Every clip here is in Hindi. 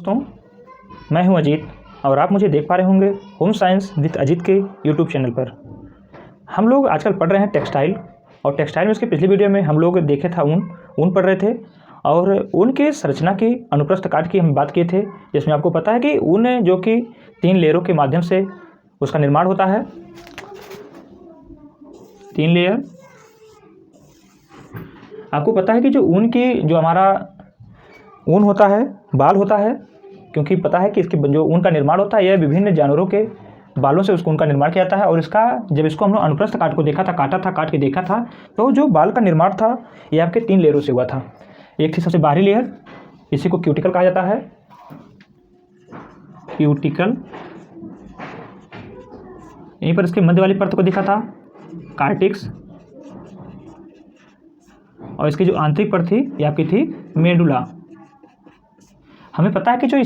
दोस्तों, मैं हूं अजीत और आप मुझे देख पा रहे होंगे होम साइंस विद अजीत के यूट्यूब चैनल पर। हम लोग आजकल पढ़ रहे हैं टेक्सटाइल, और टेक्सटाइल में उसके पिछली वीडियो में हम लोग देखे था ऊन पढ़ रहे थे और ऊन के संरचना की अनुप्रस्थ काट की हम बात किए थे, जिसमें आपको पता है कि ऊन जो कि 3 लेयरों के माध्यम से उसका निर्माण होता है। 3 लेयर। आपको पता है कि जो ऊन की जो हमारा ऊन होता है, बाल होता है, क्योंकि पता है कि इसके जो ऊन का निर्माण होता है यह विभिन्न जानवरों के बालों से उसको ऊन का निर्माण किया जाता है। और इसका जब इसको हम लोग अनुप्रस्थ काट को देखा था, काट के देखा था, तो जो बाल का निर्माण था ये आपके 3 लेयरों से हुआ था। एक थी सबसे बाहरी लेयर, इसी को क्यूटिकल कहा जाता है, क्यूटिकल। यहीं पर इसके मध्य वाली परत को देखा था, कार्टिक्स। और इसकी जो आंतरिक परत थी ये आपकी थी मेडुला। हमें पता है कि जो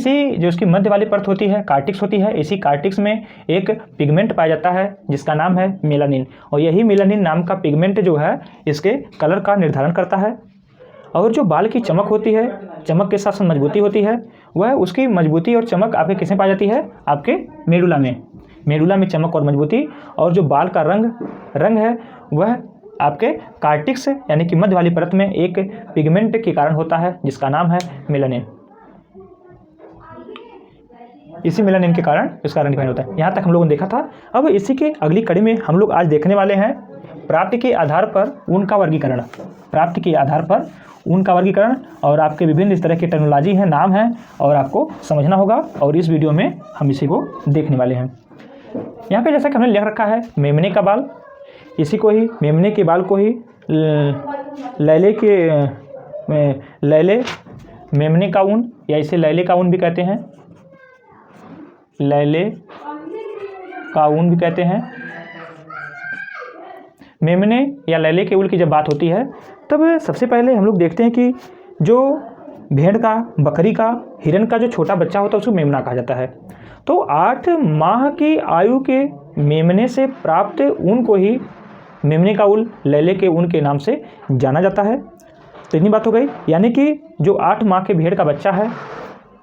इसकी मध्य वाली परत होती है, कार्टिक्स होती है, इसी कार्टिक्स में एक पिगमेंट पाया जाता है जिसका नाम है मेलानिन। और यही मेलानिन नाम का पिगमेंट जो है इसके कलर का निर्धारण करता है। और जो बाल की चमक होती है, चमक के साथ साथ मजबूती होती है, वह उसकी मजबूती और चमक आपके किसमें पाई जाती है? आपके मेडुला में। मेडुला में चमक और मजबूती और जो बाल का रंग है वह आपके कार्टिक्स यानी कि मध्य वाली परत में एक पिगमेंट के कारण होता है जिसका नाम है मेलानिन। इसी मेलानिन के कारण इसका रंग डिफाइन होता है। यहाँ तक हम लोगों ने देखा था। अब इसी के अगली कड़ी में हम लोग आज देखने वाले हैं प्राप्ति के आधार पर ऊन का वर्गीकरण। प्राप्ति के आधार पर ऊन का वर्गीकरण और आपके विभिन्न इस तरह की टेक्नोलॉजी है, नाम है, और आपको समझना होगा। और इस वीडियो में हम इसी को देखने वाले हैं। यहाँ पे जैसा कि हमने लिख रखा है मेमने का बाल, इसी को ही मेमने के बाल को ही लैले मेमने का ऊन या इसे लैले का ऊन भी कहते हैं, लैले का ऊन भी कहते हैं। मेमने या लैले के ऊन की जब बात होती है तब सबसे पहले हम लोग देखते हैं कि जो भेड़ का, बकरी का, हिरन का जो छोटा बच्चा होता है उसको मेमना कहा जाता है। तो 8 माह की आयु के मेमने से प्राप्त ऊन को ही मेमने का ऊन, लैले के ऊन के नाम से जाना जाता है। तो इतनी बात हो गई, यानी कि जो 8 माह के भेड़ का बच्चा है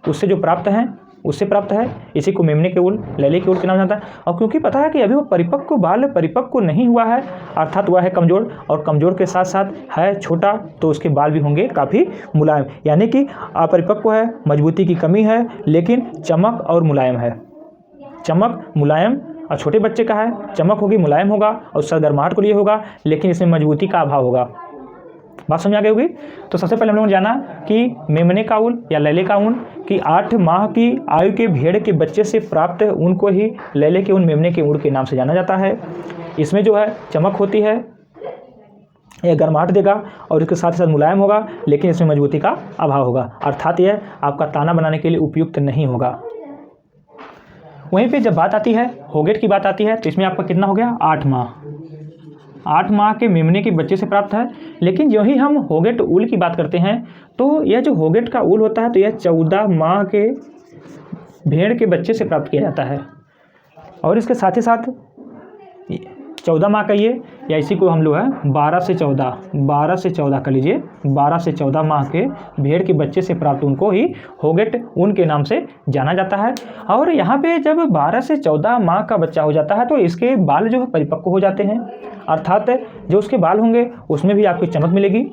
उससे जो प्राप्त है, इसी को मेमने के ऊन, लैले के ऊन के नाम जाता है। और क्योंकि पता है कि अभी वो परिपक्व नहीं हुआ है, अर्थात वह है कमज़ोर, और कमज़ोर के साथ साथ है छोटा, तो उसके बाल भी होंगे काफ़ी मुलायम, यानी कि अपरिपक्व है, मजबूती की कमी है, लेकिन चमक और मुलायम है। चमक, मुलायम। और छोटे बच्चे का है, चमक होगी, मुलायम होगा और सरगर्माहट को लिए होगा, लेकिन इसमें मजबूती का अभाव होगा। बात समझ आ गई होगी। तो सबसे पहले हम लोगों ने जाना कि मेमने का ऊन या लैले का ऊन कि 8 माह की आयु के भेड़ के बच्चे से प्राप्त ऊन को ही लैले के ऊन, मेमने के ऊन के नाम से जाना जाता है। इसमें जो है चमक होती है, यह गर्माहट देगा और इसके साथ ही साथ मुलायम होगा, लेकिन इसमें मजबूती का अभाव होगा, अर्थात यह आपका ताना बनाने के लिए उपयुक्त नहीं होगा। वहीं पे जब बात आती है होगेट की बात आती है, तो इसमें आपका कितना हो गया? 8 माह। 8 माह के मेमने के बच्चे से प्राप्त है। लेकिन जो ही हम होगेट ऊल की बात करते हैं तो यह जो होगेट का ऊल होता है तो यह 14 माह के भेड़ के बच्चे से प्राप्त किया जाता है। और इसके साथ ही साथ 14 माह का ये, या इसी को हम लोग है 12 से 14 कर लीजिए, 12 से 14 माह के भेड़ के बच्चे से प्राप्त ऊन को ही होगेट ऊन के नाम से जाना जाता है। और यहाँ पे जब 12 से 14 माह का बच्चा हो जाता है तो इसके बाल जो है परिपक्व हो जाते हैं, अर्थात जो उसके बाल होंगे उसमें भी आपको चमक मिलेगी,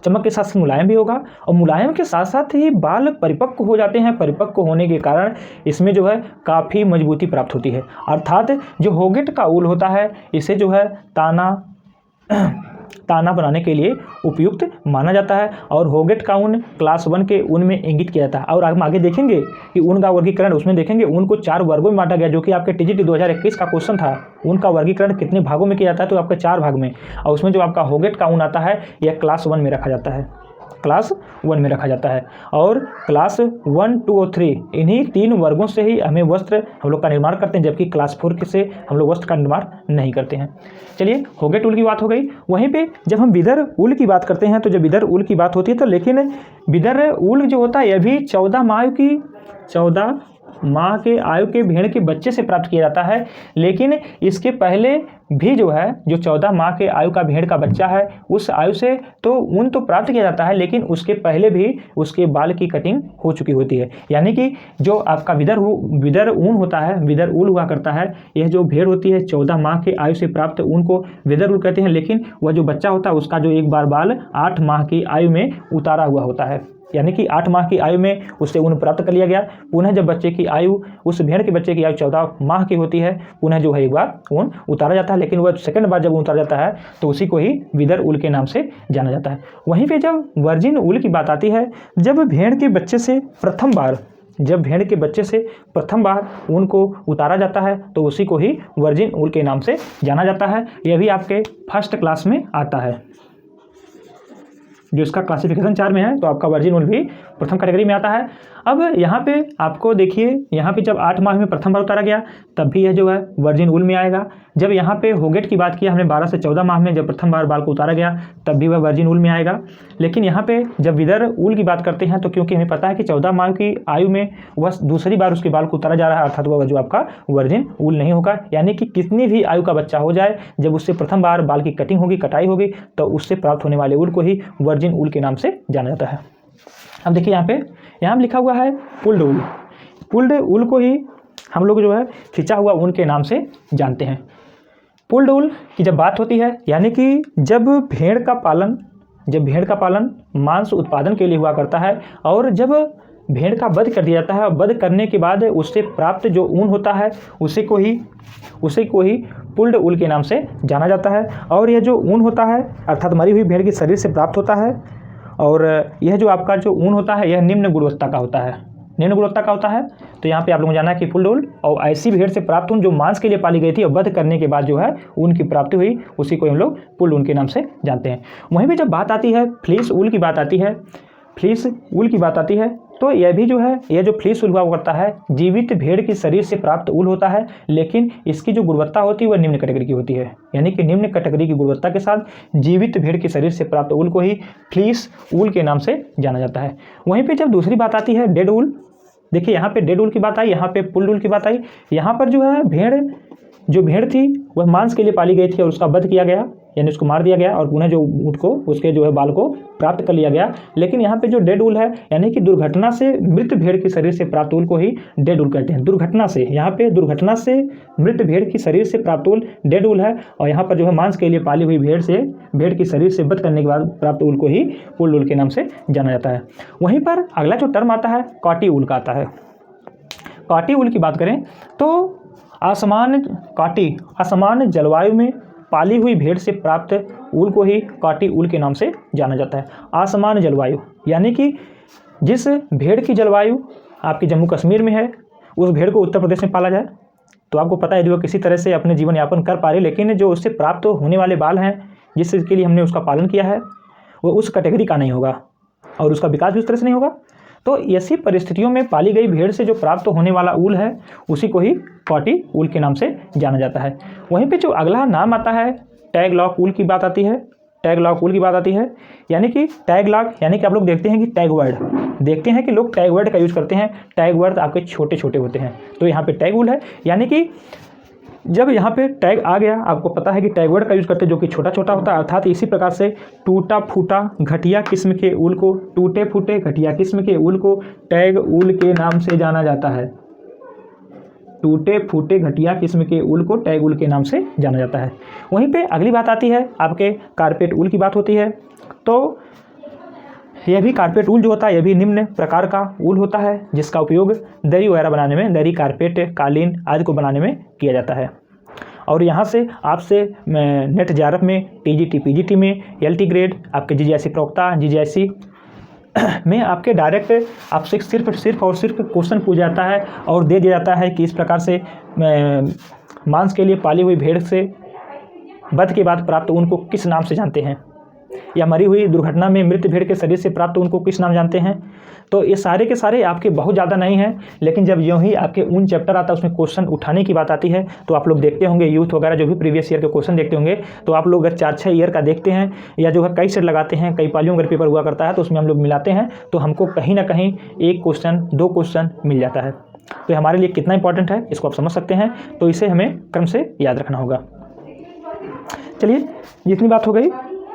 चमक के साथ साथ मुलायम भी होगा, और मुलायम के साथ साथ ही बाल परिपक्व हो जाते हैं। परिपक्व होने के कारण इसमें जो है काफ़ी मजबूती प्राप्त होती है, अर्थात जो होगेट का ऊल होता है इसे जो है ताना बनाने के लिए उपयुक्त माना जाता है। और होगेट का ऊन क्लास 1 के ऊन में इंगित किया जाता है। और हम आगे देखेंगे कि ऊन का वर्गीकरण, उसमें देखेंगे ऊन को 4 वर्गों में बांटा गया, जो कि आपके टीजीटी 2021 का क्वेश्चन था। ऊन का वर्गीकरण कितने भागों में किया जाता है? तो आपके 4 भाग में। और उसमें जो आपका होगेट का ऊन आता है यह क्लास 1 में रखा जाता है, क्लास 1 में रखा जाता है। और क्लास 1, 2 और 3 इन्हीं 3 वर्गों से ही हमें वस्त्र हम लोग का निर्माण करते हैं, जबकि क्लास 4 से हम लोग वस्त्र का निर्माण नहीं करते हैं। चलिए, होगेट ऊल की बात हो गई। वहीं पे जब हम बिदर ऊल की बात करते हैं तो जब बिदर ऊल की बात होती है तो लेकिन बिदर ऊल जो होता है यह भी 14 माह के आयु के भेड़ के बच्चे से प्राप्त किया जाता है। लेकिन इसके पहले भी जो है, जो 14 माह के आयु का भेड़ का बच्चा है, उस आयु से तो ऊन तो प्राप्त किया जाता है, लेकिन उसके पहले भी उसके बाल की कटिंग हो चुकी होती है। यानी कि जो आपका विदर ऊन होता है, विदर ऊल हुआ करता है, यह जो भेड़ होती है 14 माह के आयु से प्राप्त ऊन को विदर ऊल कहते हैं। लेकिन वह जो बच्चा होता है उसका जो एक बार बाल 8 माह की आयु में उतारा हुआ होता है। यानी कि 8 माह की आयु में उससे ऊन प्राप्त कर लिया गया। पुनः जब बच्चे की आयु, उस भेड़ के बच्चे की आयु 14 माह की होती है, पुनः जो है एक बार ऊन उतारा जाता है। लेकिन वह सेकंड बार जब ऊन उतारा जाता है तो उसी को ही विदर ऊल के नाम से जाना जाता है। वहीं पे जब वर्जिन ऊल की बात आती है, जब भेड़ के बच्चे से प्रथम बार ऊन को उतारा जाता है तो उसी को ही वर्जिन ऊल के नाम से जाना जाता है। यह भी आपके फर्स्ट क्लास में आता है, जो इसका क्लासिफिकेशन 4 में है, तो आपका वर्जिन ऊल भी प्रथम कैटेगरी में आता है। अब यहाँ पे आपको देखिए, यहाँ पे जब 8 माह में प्रथम बार उतारा गया तब भी यह जो है वर्जिन ऊल में आएगा। जब यहाँ पे होगेट की बात किया हमने, 12 से 14 माह में जब प्रथम बार बाल को उतारा गया तब भी वह वर्जिन ऊल में आएगा। लेकिन यहाँ पे जब विदर ऊल की बात करते हैं तो क्योंकि हमें पता है कि 14 माह की आयु में वह दूसरी बार उसके बाल को उतारा जा रहा है, अर्थात वह जो आपका वर्जिन ऊल नहीं होगा। यानी कि कितनी भी आयु का बच्चा हो जाए, जब उससे प्रथम बार बाल की कटिंग होगी, कटाई होगी, तो उससे प्राप्त होने वाले ऊल को ही वर्जिन ऊल के नाम से जाना जाता है। अब देखिए यहाँ लिखा हुआ है पुल्ड ऊल। पुल्ड ऊल को ही हम लोग जो है खिंचा हुआ ऊन के नाम से जानते हैं। पुल्ड ऊल की जब बात होती है, यानी कि जब भेड़ का पालन मांस उत्पादन के लिए हुआ करता है, और जब भेड़ का वध कर दिया जाता है, और वध करने के बाद उससे प्राप्त जो ऊन होता है उसी को ही पुल्ड ऊल के नाम से जाना जाता है। और यह जो ऊन होता है अर्थात मरी हुई भेड़ के शरीर से प्राप्त होता है, और यह जो आपका जो ऊन होता है यह निम्न गुणवत्ता का होता है। तो यहाँ पे आप लोगों को जाना है कि पुल्ड ऊल, और ऐसी भेड़ से प्राप्त ऊन जो मांस के लिए पाली गई थी और वध करने के बाद जो है ऊन की प्राप्ति हुई, उसी को हम लोग पुल्ड ऊन के नाम से जानते हैं। वहीं पे जब बात आती है फ्लीस ऊल की बात आती है, तो यह भी जो है, यह जो फ्लीस ऊल हुआ करता है जीवित भेड़ के शरीर से प्राप्त ऊल होता है, लेकिन इसकी जो गुणवत्ता होती है वह निम्न कैटेगरी की होती है। यानी कि निम्न कैटेगरी की गुणवत्ता के साथ जीवित भेड़ के शरीर से प्राप्त ऊल को ही फ्लीस ऊल के नाम से जाना जाता है। वहीं पे जब दूसरी बात आती है डेड ऊल, देखिए यहाँ पे डेड ऊल की बात आई, यहाँ पे पुल्ड ऊल की बात आई। यहाँ पर जो है भेड़ थी वह मांस के लिए पाली गई थी और उसका वध किया गया, यानी उसको मार दिया गया, और पुनः जो ऊँट को उसके जो है बाल को प्राप्त कर लिया गया। लेकिन यहाँ पे जो डेड ऊल है, यानी कि दुर्घटना से मृत भेड़ के शरीर से प्राप्त ऊल को ही डेड ऊल कहते हैं। दुर्घटना से मृत भेड़ की शरीर से प्राप्त ऊल डेड ऊल है, और यहाँ पर जो है मांस के लिए पाली हुई भेड़ की शरीर से वध करने के बाद प्राप्त ऊल को ही पुल्ड ऊल के नाम से जाना जाता है। वहीं पर अगला जो टर्म आता है काटी ऊल का आता है। काटी ऊल की बात करें तो असमान जलवायु में पाली हुई भेड़ से प्राप्त ऊल को ही काटी ऊल के नाम से जाना जाता है। असमान जलवायु, यानी कि जिस भेड़ की जलवायु आपकी जम्मू कश्मीर में है, उस भेड़ को उत्तर प्रदेश में पाला जाए तो आपको पता है जो किसी तरह से अपने जीवन यापन कर पा रही, लेकिन जो उससे प्राप्त होने वाले बाल हैं जिसके लिए हमने उसका पालन किया है वो उस कैटेगरी का नहीं होगा, और उसका विकास भी उस तरह से नहीं होगा। तो ऐसी परिस्थितियों में पाली गई भेड़ से जो प्राप्त होने वाला ऊल है उसी को ही काटी ऊल के नाम से जाना जाता है। वहीं पे जो अगला नाम आता है टैगलॉक ऊल की बात आती है। यानी कि टैगलॉक, यानी कि आप लोग देखते हैं कि टैग वर्ड लोग टैग वर्ड का यूज़ करते हैं। टैग वर्ड आपके छोटे छोटे होते हैं, तो यहाँ पे टैग ऊल है। यानी कि जब यहाँ पे टैग आ गया, आपको पता है कि टैग वर्ड का यूज़ करते हैं जो कि छोटा छोटा होता है, अर्थात इसी प्रकार से टूटा फूटा घटिया किस्म के ऊल को, टूटे फूटे घटिया किस्म के ऊल को टैग ऊल के नाम से जाना जाता है। टूटे फूटे घटिया किस्म के ऊल को टैग ऊल के नाम से जाना जाता है। वहीं पे अगली बात आती है आपके कारपेट ऊल की बात होती है। तो यह भी कारपेट ऊल जो होता है यह भी निम्न प्रकार का ऊल होता है, जिसका उपयोग दरी वगैरह बनाने में, दरी, कारपेट, कालीन आदि को बनाने में किया जाता है। और यहाँ से आपसे नेट जेआरएफ में, टीजीटी, पीजीटी में, एलटी ग्रेड, आपके जीजीआईसी प्रवक्ता, जीजीआईसी में आपके डायरेक्ट आपसे सिर्फ और सिर्फ क्वेश्चन पूछा जाता है और दे दिया जाता है कि इस प्रकार से मांस के लिए पाली हुई भेड़ से वध के बाद प्राप्त ऊन को किस नाम से जानते हैं, या मरी हुई दुर्घटना में मृत भेड़ के शरीर से प्राप्त ऊन को किस नाम जानते हैं। तो ये सारे के सारे आपके बहुत ज़्यादा नहीं हैं, लेकिन जब यूँ ही आपके ऊन चैप्टर आता है उसमें क्वेश्चन उठाने की बात आती है तो आप लोग देखते होंगे यूथ वगैरह जो भी प्रीवियस ईयर के क्वेश्चन देखते होंगे, तो आप लोग अगर 4-6 ईयर का देखते हैं या जो है कई सेट लगाते हैं, कई पालियों अगर पेपर हुआ करता है तो उसमें हम लोग मिलाते हैं तो हमको कहीं ना कहीं 1 क्वेश्चन 2 क्वेश्चन मिल जाता है। तो ये हमारे लिए कितना इंपॉर्टेंट है इसको आप समझ सकते हैं। तो इसे हमें क्रम से याद रखना होगा। चलिए जितनी बात हो गई,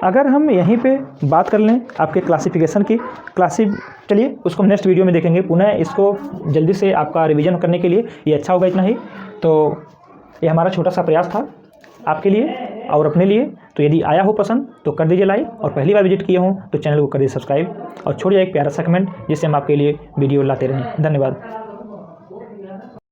अगर हम यहीं पे बात कर लें आपके क्लासिफिकेशन की, चलिए उसको हम नेक्स्ट वीडियो में देखेंगे। पुनः इसको जल्दी से आपका रिवीजन करने के लिए ये अच्छा होगा इतना ही। तो ये हमारा छोटा सा प्रयास था आपके लिए और अपने लिए। तो यदि आया हो पसंद तो कर दीजिए लाइक, और पहली बार विजिट किए हों तो चैनल को कर दीजिए सब्सक्राइब, और छोड़िए एक प्यारा सा कमेंट जिससे हम आपके लिए वीडियो लाते रहें। धन्यवाद।